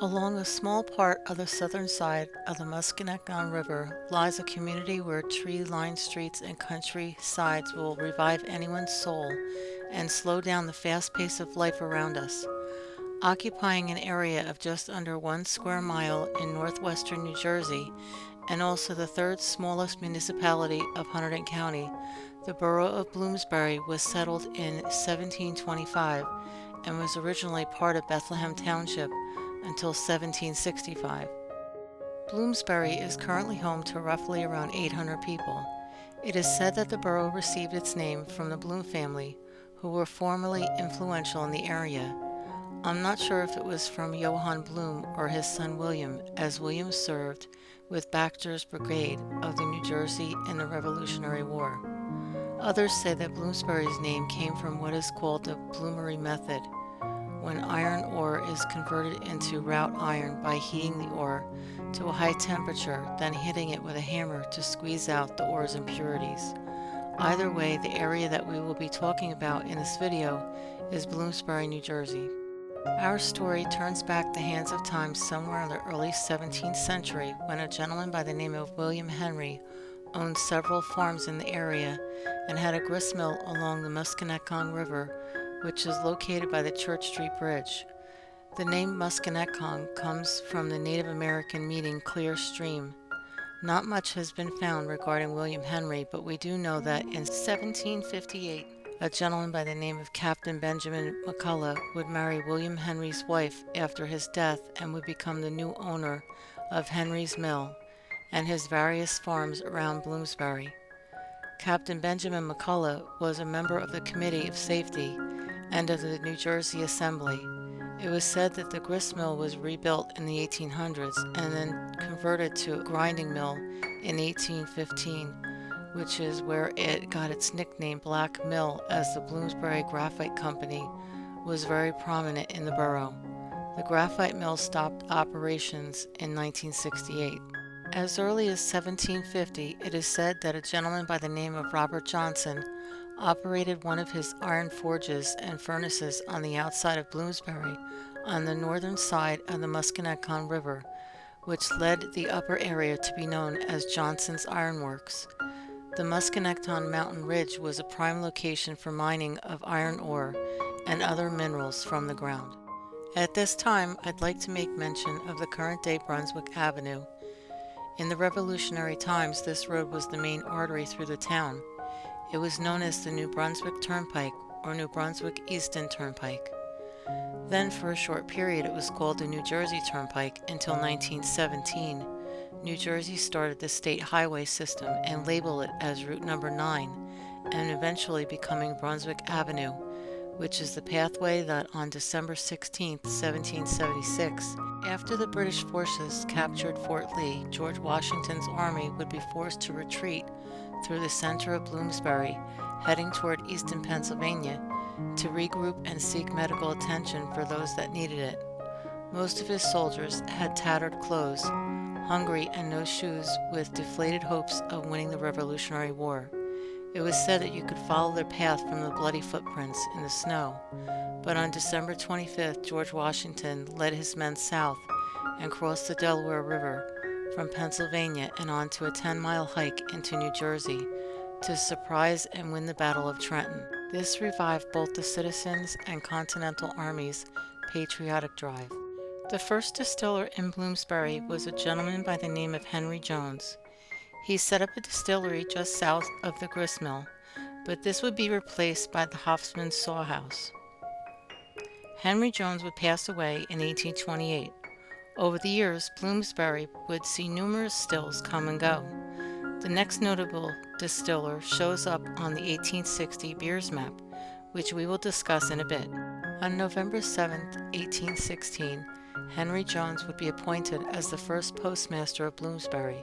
Along a small part of the southern side of the Musconetcong River lies a community where tree-lined streets and country sides will revive anyone's soul and slow down the fast pace of life around us. Occupying an area of just under 1 square mile in northwestern New Jersey, and also the third smallest municipality of Hunterdon County, the borough of Bloomsbury was settled in 1725 and was originally part of Bethlehem Township until 1765. Bloomsbury is currently home to roughly around 800 people. It is said that the borough received its name from the Bloom family, who were formerly influential in the area. I'm not sure if it was from Johann Bloom or his son William, as William served with Baxter's Brigade of the New Jersey in the Revolutionary War. Others say that Bloomsbury's name came from what is called the Bloomery method, when iron ore is converted into wrought iron by heating the ore to a high temperature, then hitting it with a hammer to squeeze out the ore's impurities. Either way, the area that we will be talking about in this video is Bloomsbury, New Jersey. Our story turns back the hands of time somewhere in the early 17th century when a gentleman by the name of William Henry owned several farms in the area and had a gristmill along the Musconetcong River, which is located by the Church Street Bridge. The name Musconetcong comes from the Native American meaning clear stream. Not much has been found regarding William Henry, but we do know that in 1758, a gentleman by the name of Captain Benjamin McCullough would marry William Henry's wife after his death and would become the new owner of Henry's Mill and his various farms around Bloomsbury. Captain Benjamin McCullough was a member of the Committee of Safety and of the New Jersey Assembly. It was said that the gristmill was rebuilt in the 1800s and then converted to a grinding mill in 1815, which is where it got its nickname Black Mill, as the Bloomsbury Graphite Company was very prominent in the borough. The graphite mill stopped operations in 1968. As early as 1750, it is said that a gentleman by the name of Robert Johnson operated one of his iron forges and furnaces on the outside of Bloomsbury on the northern side of the Musconetcong River, which led the upper area to be known as Johnson's Iron Works. The Musconetcong Mountain Ridge was a prime location for mining of iron ore and other minerals from the ground. At this time, I'd like to make mention of the current-day Brunswick Avenue. In the Revolutionary times, this road was the main artery through the town. It was known as the New Brunswick Turnpike or New Brunswick Easton Turnpike. Then for a short period it was called the New Jersey Turnpike until 1917. New Jersey started the state highway system and labeled it as Route Number 9, and eventually becoming Brunswick Avenue, which is the pathway that on December 16, 1776, after the British forces captured Fort Lee, George Washington's army would be forced to retreat through the center of Bloomsbury, heading toward Easton, Pennsylvania, to regroup and seek medical attention for those that needed it. Most of his soldiers had tattered clothes, hungry and no shoes, with deflated hopes of winning the Revolutionary War. It was said that you could follow their path from the bloody footprints in the snow, but on December 25th, George Washington led his men south and crossed the Delaware River from Pennsylvania and on to a 10-mile hike into New Jersey to surprise and win the Battle of Trenton. This revived both the citizens' and Continental Army's patriotic drive. The first distiller in Bloomsbury was a gentleman by the name of Henry Jones. He set up a distillery just south of the gristmill, but this would be replaced by the Hofman's Sawhouse. Henry Jones would pass away in 1828. Over the years, Bloomsbury would see numerous stills come and go. The next notable distiller shows up on the 1860 beers map, which we will discuss in a bit. On November 7, 1816, Henry Jones would be appointed as the first postmaster of Bloomsbury.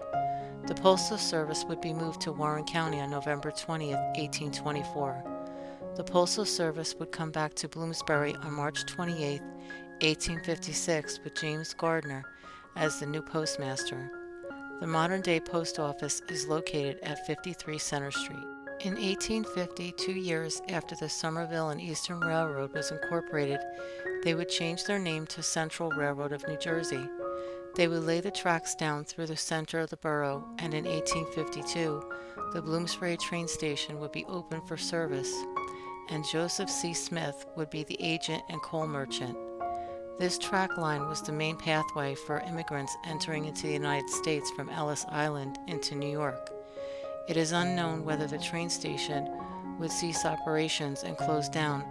The postal service would be moved to Warren County on November 20, 1824. The postal service would come back to Bloomsbury on March 28, 1856, with James Gardner as the new postmaster. The modern-day post office is located at 53 Center Street. In 1850, 2 years after the Somerville and Eastern Railroad was incorporated, they would change their name to Central Railroad of New Jersey. They would lay the tracks down through the center of the borough, and in 1852, the Bloomsbury train station would be open for service, and Joseph C. Smith would be the agent and coal merchant. This track line was the main pathway for immigrants entering into the United States from Ellis Island into New York. It is unknown whether the train station would cease operations and close down,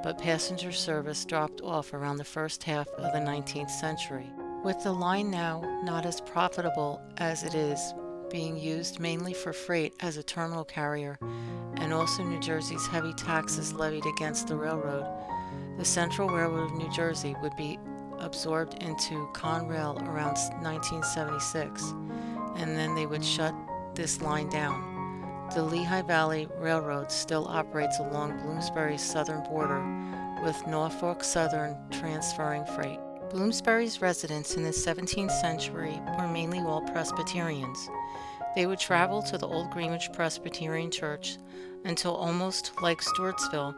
but passenger service dropped off around the first half of the 19th century. With the line now not as profitable as it is, being used mainly for freight as a terminal carrier, and also New Jersey's heavy taxes levied against the railroad, the Central Railroad of New Jersey would be absorbed into Conrail around 1976, and then they would shut this line down. The Lehigh Valley Railroad still operates along Bloomsbury's southern border, with Norfolk Southern transferring freight. Bloomsbury's residents in the 17th century were mainly all Presbyterians. They would travel to the Old Greenwich Presbyterian Church until, almost like Stewartsville,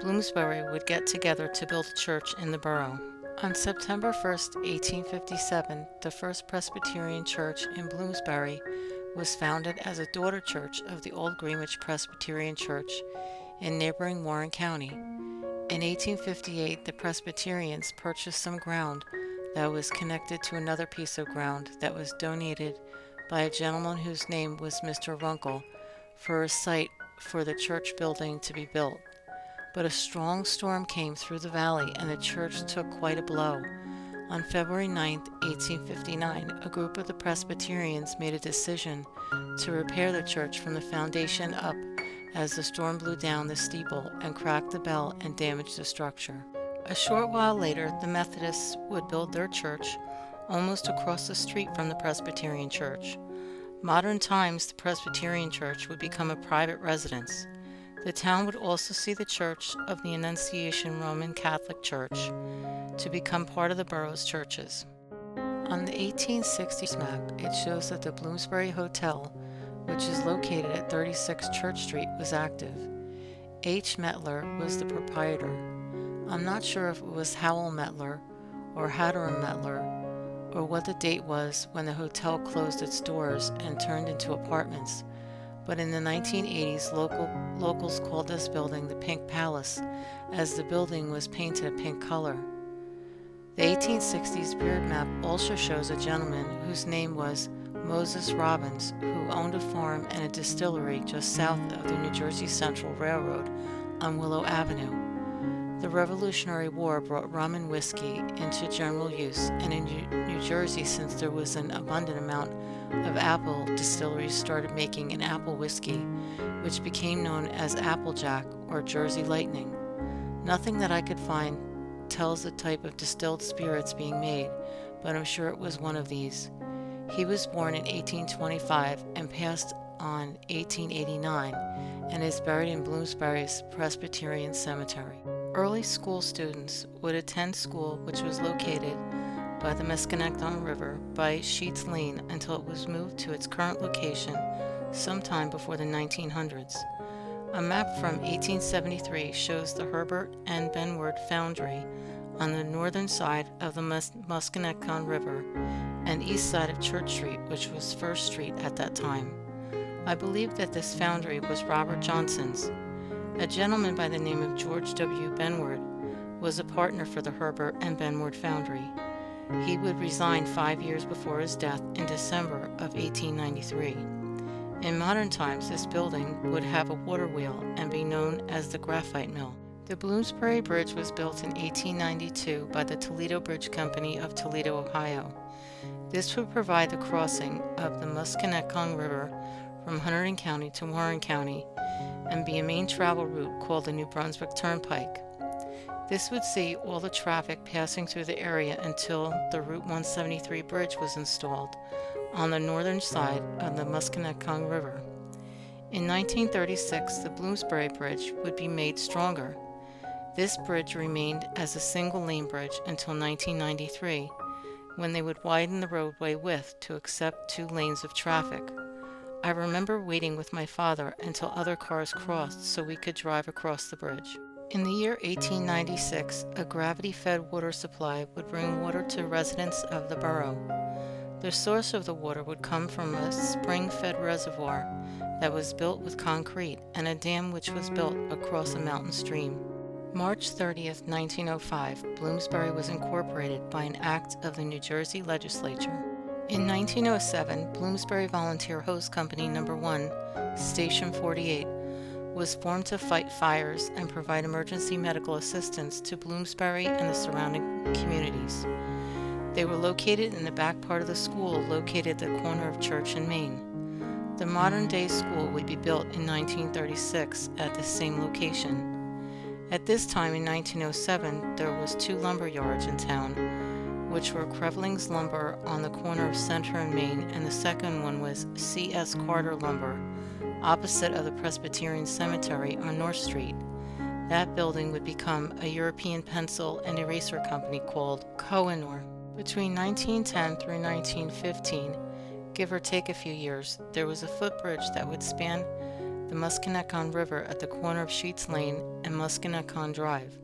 Bloomsbury would get together to build a church in the borough. On September 1st, 1857, the First Presbyterian Church in Bloomsbury was founded as a daughter church of the Old Greenwich Presbyterian Church in neighboring Warren County. In 1858, the Presbyterians purchased some ground that was connected to another piece of ground that was donated by a gentleman whose name was Mr. Runkle for a site for the church building to be built. But a strong storm came through the valley and the church took quite a blow. On February 9, 1859, a group of the Presbyterians made a decision to repair the church from the foundation up as the storm blew down the steeple and cracked the bell and damaged the structure. A short while later, the Methodists would build their church almost across the street from the Presbyterian Church. Modern times, the Presbyterian Church would become a private residence. The town would also see the Church of the Annunciation Roman Catholic Church to become part of the borough's churches. On the 1860s map, it shows that the Bloomsbury Hotel, which is located at 36 Church Street, was active. H. Metler was the proprietor. I'm not sure if it was Howell Metler or Hatteram Metler, or what the date was when the hotel closed its doors and turned into apartments, but in the 1980s, locals called this building the Pink Palace, as the building was painted a pink color. The 1860s beard map also shows a gentleman whose name was Moses Robbins, who owned a farm and a distillery just south of the New Jersey Central Railroad on Willow Avenue. The Revolutionary War brought rum and whiskey into general use, and in New Jersey, since there was an abundant amount of apple, distilleries started making an apple whiskey, which became known as Applejack or Jersey Lightning. Nothing that I could find tells the type of distilled spirits being made, but I'm sure it was one of these. He was born in 1825 and passed on 1889, and is buried in Bloomsbury's Presbyterian Cemetery. Early school students would attend school, which was located by the Musconetcong River by Sheets Lane until it was moved to its current location sometime before the 1900s. A map from 1873 shows the Herbert N. Benward Foundry on the northern side of the Musconetcong River and east side of Church Street, which was First Street at that time. I believe that this foundry was Robert Johnson's. A gentleman by the name of George W. Benward was a partner for the Herbert and Benward Foundry. He would resign 5 years before his death in December of 1893. In modern times, this building would have a water wheel and be known as the Graphite Mill. The Bloomsbury Bridge was built in 1892 by the Toledo Bridge Company of Toledo, Ohio. This would provide the crossing of the Musconetcong River from Hunterdon County to Warren County and be a main travel route called the New Brunswick Turnpike. This would see all the traffic passing through the area until the Route 173 bridge was installed on the northern side of the Musconetcong River. In 1936, the Bloomsbury Bridge would be made stronger. This bridge remained as a single-lane bridge until 1993, when they would widen the roadway width to accept 2 lanes of traffic. I remember waiting with my father until other cars crossed so we could drive across the bridge. In the year 1896, a gravity-fed water supply would bring water to residents of the borough. The source of the water would come from a spring-fed reservoir that was built with concrete and a dam which was built across a mountain stream. March 30th, 1905, Bloomsbury was incorporated by an act of the New Jersey Legislature. In 1907, Bloomsbury Volunteer Hose Company No. 1, Station 48, was formed to fight fires and provide emergency medical assistance to Bloomsbury and the surrounding communities. They were located in the back part of the school located at the corner of Church and Main. The modern-day school would be built in 1936 at the same location. At this time in 1907, there was 2 lumber yards in town, which were Crevling's Lumber on the corner of Center and Main, and the second one was C.S. Carter Lumber, opposite of the Presbyterian Cemetery on North Street. That building would become a European pencil and eraser company called Kohinoor. Between 1910 through 1915, give or take a few years, there was a footbridge that would span the Musconetcong River at the corner of Sheets Lane and Musconetcong Drive.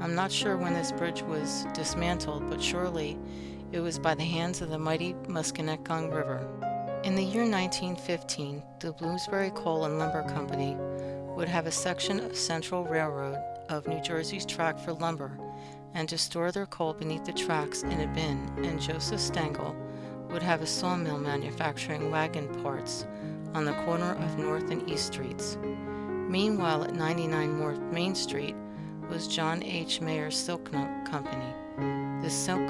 I'm not sure when this bridge was dismantled, but surely it was by the hands of the mighty Musconetcong River. In the year 1915, the Bloomsbury Coal and Lumber Company would have a section of Central Railroad of New Jersey's track for lumber, and to store their coal beneath the tracks in a bin, and Joseph Stengel would have a sawmill manufacturing wagon parts on the corner of North and East Streets. Meanwhile, at 99 North Main Street was John H. Mayer's Silk Company. The silk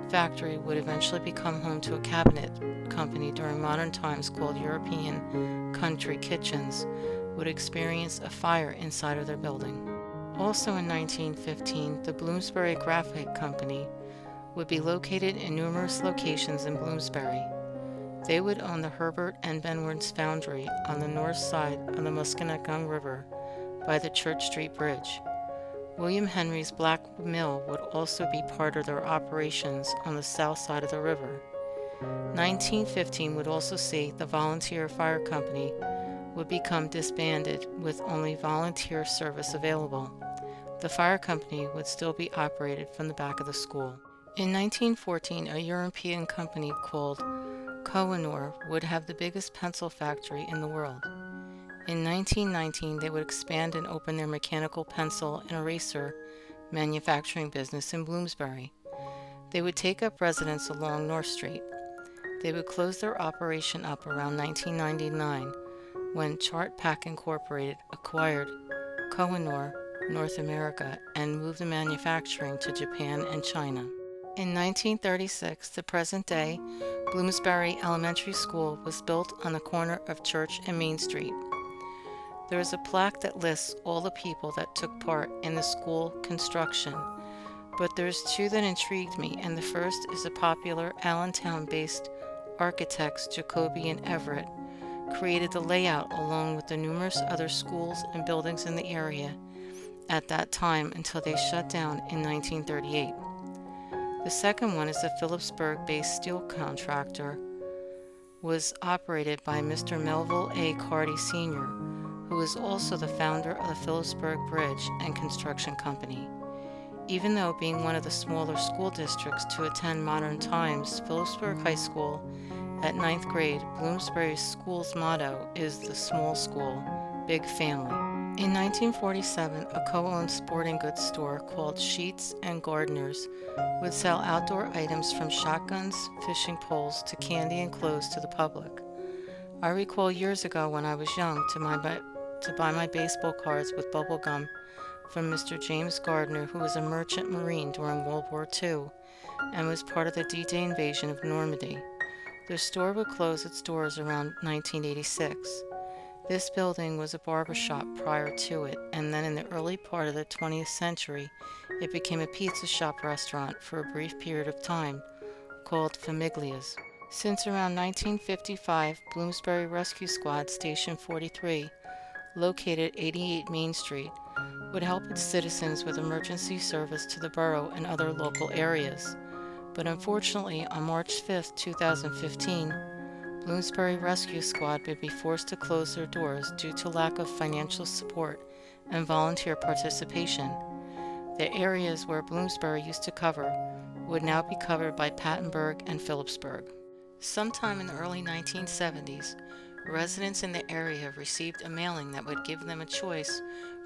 factory would eventually become home to a cabinet company during modern times called European Country Kitchens, would experience a fire inside of their building. Also in 1915, the Bloomsbury Graphic Company would be located in numerous locations in Bloomsbury. They would own the Herbert and Benward's Foundry on the north side of the Musconetcong River by the Church Street Bridge. William Henry's Black Mill would also be part of their operations on the south side of the river. 1915 would also see the Volunteer Fire Company would become disbanded with only volunteer service available. The fire company would still be operated from the back of the school. In 1914, a European company called Kohinoor would have the biggest pencil factory in the world. In 1919, they would expand and open their mechanical pencil and eraser manufacturing business in Bloomsbury. They would take up residence along North Street. They would close their operation up around 1999 when Chart Pack Incorporated acquired Kohinoor North America and moved the manufacturing to Japan and China. In 1936, the present-day Bloomsbury Elementary School was built on the corner of Church and Main Street. There is a plaque that lists all the people that took part in the school construction, but there's 2 that intrigued me, and the first is the popular Allentown-based architects Jacoby and Everett created the layout along with the numerous other schools and buildings in the area at that time until they shut down in 1938. The second one is the Phillipsburg-based steel contractor was operated by Mr. Melville A. Carty Sr., who is also the founder of the Phillipsburg Bridge and Construction Company. Even though being one of the smaller school districts to attend modern times, Phillipsburg High School at 9th grade, Bloomsbury School's motto is the small school, big family. In 1947, a co-owned sporting goods store called Sheets and Gardeners would sell outdoor items from shotguns, fishing poles, to candy and clothes to the public. I recall years ago when I was young to buy my baseball cards with bubble gum from Mr. James Gardner, who was a merchant marine during World War II and was part of the D-Day invasion of Normandy. The store would close its doors around 1986. This building was a barber shop prior to it, and then in the early part of the 20th century, it became a pizza shop restaurant for a brief period of time, called Famiglia's. Since around 1955, Bloomsbury Rescue Squad Station 43, located 88 Main Street, would help its citizens with emergency service to the borough and other local areas. But unfortunately, on March 5, 2015, Bloomsbury Rescue Squad would be forced to close their doors due to lack of financial support and volunteer participation. The areas where Bloomsbury used to cover would now be covered by Pattenburg and Phillipsburg. Sometime in the early 1970s, residents in the area received a mailing that would give them a choice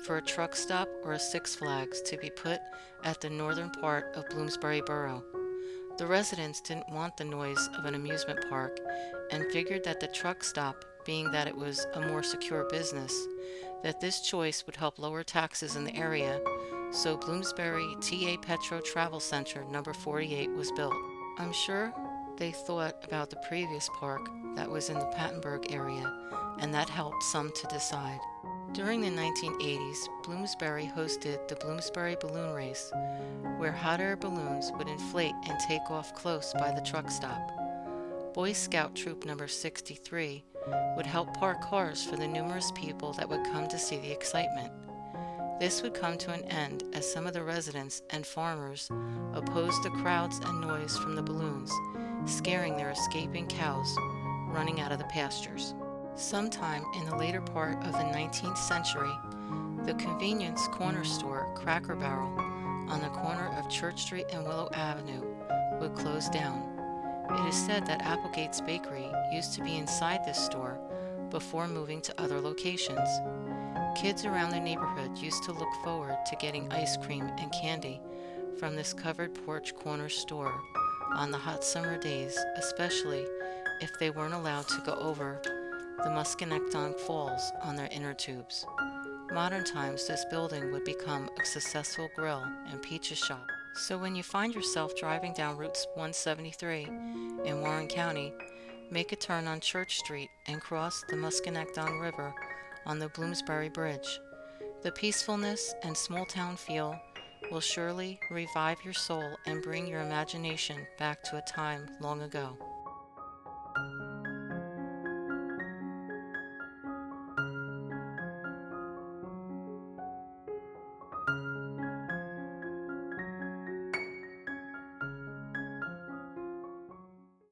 for a truck stop or a Six Flags to be put at the northern part of Bloomsbury Borough. The residents didn't want the noise of an amusement park and figured that the truck stop, being that it was a more secure business, that this choice would help lower taxes in the area, so Bloomsbury TA Petro Travel Center number 48 was built. I'm sure they thought about the previous park that was in the Pattenburg area, and that helped some to decide. During the 1980s, Bloomsbury hosted the Bloomsbury Balloon Race, where hot air balloons would inflate and take off close by the truck stop. Boy Scout Troop number 63 would help park cars for the numerous people that would come to see the excitement. This would come to an end as some of the residents and farmers opposed the crowds and noise from the balloons, scaring their escaping cows running out of the pastures. Sometime in the later part of the 19th century, the convenience corner store Cracker Barrel on the corner of Church Street and Willow Avenue would close down. It is said that Applegate's Bakery used to be inside this store before moving to other locations. Kids around the neighborhood used to look forward to getting ice cream and candy from this covered porch corner store on the hot summer days, especially if they weren't allowed to go over the Musconetcong Falls on their inner tubes. Modern times, this building would become a successful grill and pizza shop. So when you find yourself driving down Route 173 in Warren County, make a turn on Church Street and cross the Musconetcong River on the Bloomsbury Bridge. The peacefulness and small-town feel will surely revive your soul and bring your imagination back to a time long ago.